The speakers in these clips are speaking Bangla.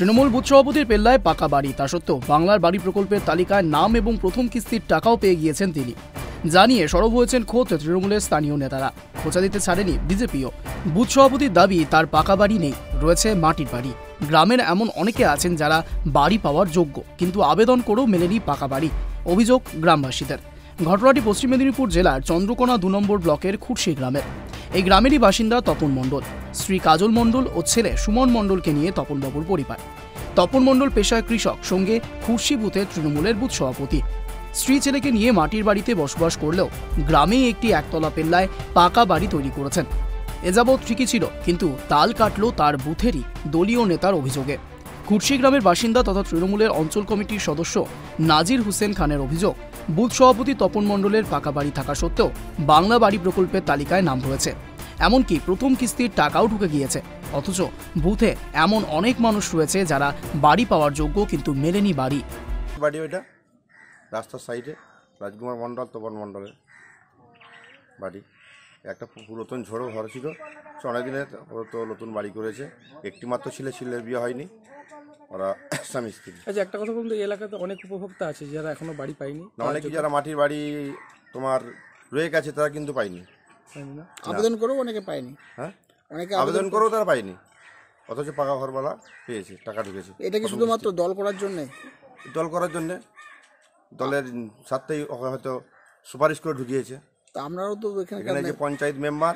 তৃণমূল বুথ সভাপতির পেল্লায় পাকা বাড়ি, তা সত্ত্বেও বাংলার বাড়ি প্রকল্পের তালিকায় নাম এবং প্রথম কিস্তির টাকাও পেয়ে গিয়েছেন তিনি। জানিয়ে সরব হয়েছেন খোদ তৃণমূলের স্থানীয় নেতারা। খোঁচা দিতে ছাড়েনি বিজেপিও। বুথ সভাপতির দাবি তার পাকা বাড়ি নেই, রয়েছে মাটির বাড়ি। গ্রামের এমন অনেকে আছেন যারা বাড়ি পাওয়ার যোগ্য, কিন্তু আবেদন করেও মেলেনি পাকা বাড়ি। অভিযোগ গ্রামবাসীদের। ঘটনাটি পশ্চিম মেদিনীপুর জেলার চন্দ্রকোনা ২ নম্বর ব্লকের খুরশি গ্রামের। এই গ্রামেরই বাসিন্দা তপন মণ্ডল। স্ত্রী কাজল মণ্ডল ও ছেলে সুমন মণ্ডলকে নিয়ে তপনবাবুর পরিবার। তপন মণ্ডল পেশায় কৃষক, সঙ্গে খুরশি বুথে তৃণমূলের বুথ সভাপতি। স্ত্রী ছেলেকে নিয়ে মাটির বাড়িতে বসবাস করলেও গ্রামেই একটি একতলা পেল্লায় পাকা বাড়ি তৈরি করেছেন। এ যাবৎ ঠিকই ছিল, কিন্তু তাল কাটল তার বুথেরই দলীয় নেতার অভিযোগে। খুরশি গ্রামের বাসিন্দা তথা তৃণমূলের অঞ্চল কমিটির সদস্য নাজির হুসেন খানের অভিযোগ, বুথ সভাপতি তপন মণ্ডলের পাকা বাড়ি থাকা সত্ত্বেও বাংলা বাড়ি প্রকল্পের তালিকায় নাম রয়েছে। এমনকি প্রথম কিস্তির টাকাও ঢুকে গিয়েছে। অথচ বুথে এমন অনেক মানুষ রয়েছে যারা বাড়ি পাওয়ার যোগ্য, কিন্তু মেলেনি বাড়ি। বাড়ি ওইটা রাস্তার সাইডে রাজকুমার মণ্ডল, তপন মণ্ডলের বাড়ি। একটা পুরাতন ঝোড়ো ঘর ছিল, অনেকদিনের ওরা তো নতুন বাড়ি করেছে। একটি মাত্র ছেলের বিয়ে হয়নি, ওরা স্বামী স্ত্রী। আচ্ছা, একটা কথা বলুন তো, এই এলাকাতে অনেক উপভোক্তা আছে যারা এখনো বাড়ি পায়নি। অনেকে যারা মাটির বাড়ি তোমার রয়ে গেছে তারা কিন্তু পায়নি। আবেদন করেও অনেকে পায়নি। হ্যাঁ, অনেকে আবেদন করেও তারা পায়নি, অথচ পাকা ঘরওয়ালা পেয়েছে, টাকা ঢুকেছে। এটা কি শুধুমাত্র দল করার জন্যে? দল করার জন্যে, দলের সাথেই হয়তো সুপারিশ করে ঢুকিয়েছে। তা আপনারাও তো এখানে যে পঞ্চায়েত মেম্বার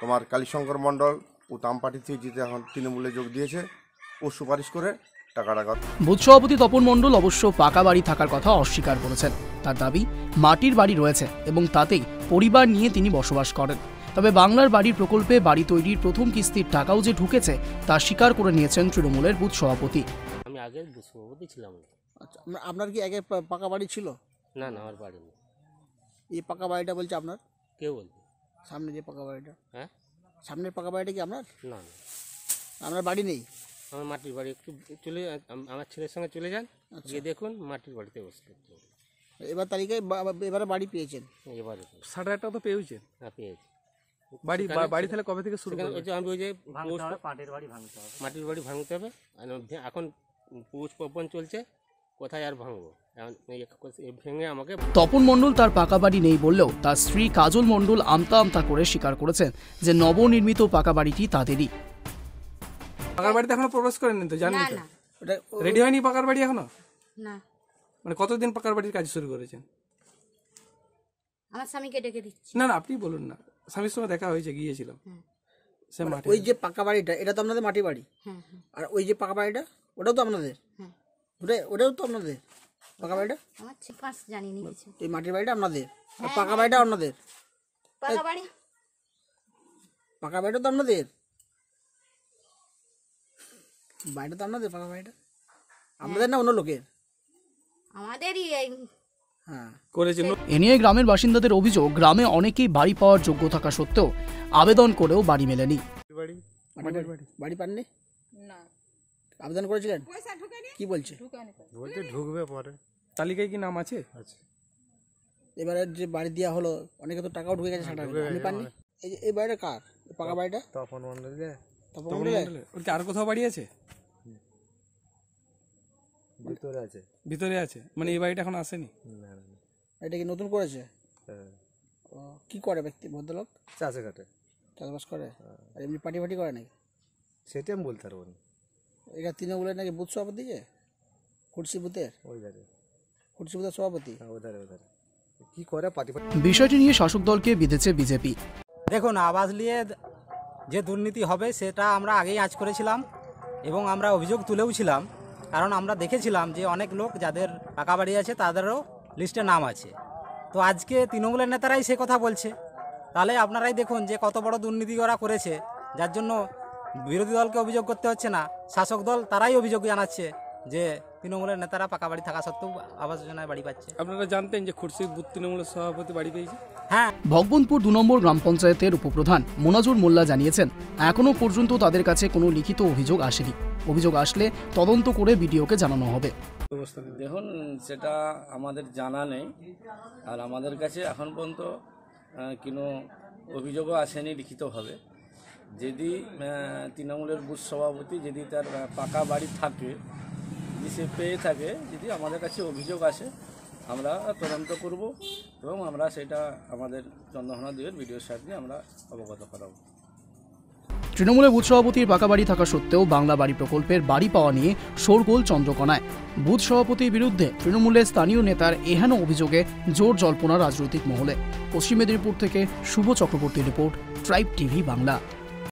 তোমার কালীশঙ্কর মণ্ডল, ও তাম পার্টি থেকে জিতে এখন তৃণমূলে যোগ দিয়েছে, ও সুপারিশ করে টাকাটা। বুথ সভাপতি তপন মণ্ডল অবশ্য পাকা বাড়ি থাকার কথা অস্বীকার করেছেন। তার দাবি মাটির বাড়ি রয়েছে এবং তাতেই পরিবার নিয়ে তিনি বসবাস করেন। তবে বাংলার বাড়ির প্রকল্পে বাড়ি তৈরির প্রথম কিস্তির টাকাও যে ঢুকেছে তা স্বীকার করে নিয়েছেন তৃণমূলের বুথ সভাপতি। আমি আগে বুথ সভাপতি ছিলাম। আচ্ছা, আপনার কি আগে পাকা বাড়ি ছিল? না না, আমার বাড়ি নেই। এই পাকা বাড়িটা বলছে আপনার? কে বলবে? সামনে যে পাকা বাড়িটা, হ্যাঁ, সামনের পাকা বাড়িটা কি আপনার? না না, আপনার বাড়ি নেই? আমার মাটির বাড়ি। একটু চলে, আমার ছেলের সঙ্গে চলে যান, গিয়ে দেখুন মাটির বাড়িতে বসে। এবার তালিকায় এবারে বাড়ি পেয়েছেন? এবারে 60,000 টাকা তো পেয়েছেন। হ্যাঁ, পেয়েছি। বাড়ি তাহলে কবে থেকে শুরু করবেন? আমি ওই যে মাটির বাড়ি ভাঙতে হবে। এখন পুষ পবন চলছে, কোথায় আর ভাঙবো? ভেঙে আমাকে। তপন মণ্ডল তার পাকা বাড়ি নেই বললেও তার স্ত্রী কাজল মণ্ডল আমতা আমতা করে স্বীকার করেছেন যে নবনির্মিত পাকা বাড়িটি তাদেরই। পাকার বাড়িতে এখনো প্রবেশ করেননি তো, জানেন তো? এটা রেডি হয়নি পাকার বাড়ি এখনো? না। মানে কতদিন পাকার বাড়ির কাজ শুরু করেছেন? আমার স্বামীকে ডেকে দিচ্ছি। না না, আপনি বলুন না। স্বামীর সঙ্গে দেখা হয়েছে, গিয়েছিলাম। ওই যে পাকা বাড়িটা, এটা তো আপনাদের মাটির বাড়ি? আর ওই যে পাকা বাড়িটা, ওটাও তো আপনাদের? ওটাও তো আপনাদের পাকা বাড়িটা? আমার পাঁচ জানিনি কিছু। এই মাটির বাড়িটা আপনাদের আর পাকা বাড়িটা আপনাদের? পাকা বাড়ি, পাকা বাড়িটা তো আপনাদের? বাড়িটা তো আপনাদের? পাকা বাড়িটা আপনাদের না অন্য লোকের? আমাদেরই। হ্যাঁ, করেছেন। এ নিয়ে গ্রামের বাসিন্দাদের অভিযোগ, গ্রামে অনেকেই বাড়ি পাওয়ার যোগ্য থাকা সত্ত্বেও আবেদন করেও বাড়ি মেলেনি। বাড়ি পাননি? না। আবেদন করেছিলেন? কি বলছে? বলতে ঢুকবে পরে। তালিকায় কি নাম আছে? এবারে যে বাড়ি দেওয়া হলো, অনেকে তো টাকাও ঢুকে গেছে। আপনি পাননি? এই বাড়িটা কার? পাকা বাড়িটা তপন মণ্ডল। তপন মণ্ডলের? ওর কি আর কোথাও বাড়ি আছে? ভিতরে আছে। ভিতরে আছে, মানে এই বাড়িটা এখন আসেনি? এটা কি নতুন করেছে? কি করে ব্যক্তি, ভদ্রলোক? চাষে কাটে, চাষবাস করে। আর এমনি পার্টি ফাটি করে নাকি? সেটা আমি বলতে পারবো না। এটা তৃণমূলের নাকি বুথ সভাপতি? যে খুরশি বুথের, খুরশি বুথের সভাপতি কি করে? বিষয়টি নিয়ে শাসক দলকে বিঁধেছে বিজেপি। দেখুন, আবাস নিয়ে যে দুর্নীতি হবে সেটা আমরা আগেই আঁচ করেছিলাম এবং আমরা অভিযোগ তুলেও ছিলাম। কারণ আমরা দেখেছিলাম যে অনেক লোক যাদের পাকা বাড়ি আছে তাদেরও লিস্টে নাম আছে। তো আজকে তৃণমূলের নেতারাই সে কথা বলছে। তাহলে আপনারাই দেখুন যে কত বড় দুর্নীতি ওরা করেছে, যার জন্য বিরোধী দলকে অভিযোগ করতে হচ্ছে না, শাসক দল তারাই অভিযোগ জানাচ্ছে যে তৃণমূলের নেতারা পাকা বাড়ি থাকা সত্ত্বেও আবাস যোজনায় বাড়ি পাচ্ছে। আপনারা জানতেন যে খুরশি বুথ তৃণমূলের সভাপতি বাড়ি পেয়েছে? হ্যাঁ। ভগবন্তপুর 2 নম্বর গ্রাম পঞ্চায়েতের উপপ্রধান মোনাজুর মোল্লা জানিয়েছেন, এখনো পর্যন্ত তাদের কাছে কোনো লিখিত অভিযোগ আসেনি। অভিযোগ আসলে তদন্ত করে বিডিওকে জানানো হবে। দেখুন, সেটা আমাদের জানা নেই, আর আমাদের কাছে এখন পর্যন্ত কোনো অভিযোগও আসেনি লিখিতভাবে। যদি তৃণমূলের বুথ সভাপতি যদি তার পাকা বাড়ি থাকে, যদি সে পেয়ে থাকে, যদি আমাদের কাছে অভিযোগ আসে আমরা তদন্ত করব এবং আমরা সেটা আমাদের চন্দ্রকোনা 2-এর বিডিও সাহেবকে আমরা অবগত করাবো। তৃণমূলের বুথ সভাপতির পাকা বাড়ি থাকা সত্ত্বেও বাংলা বাড়ি প্রকল্পের বাড়ি পাওয়া নিয়ে শোরগোল চন্দ্রকোনায়। বুথ সভাপতির বিরুদ্ধে তৃণমূলের স্থানীয় নেতার এহেন অভিযোগে জোর জল্পনা রাজনৈতিক মহলে। পশ্চিম মেদিনীপুর থেকে Subha Chakraborty report, tribe TV Bangla.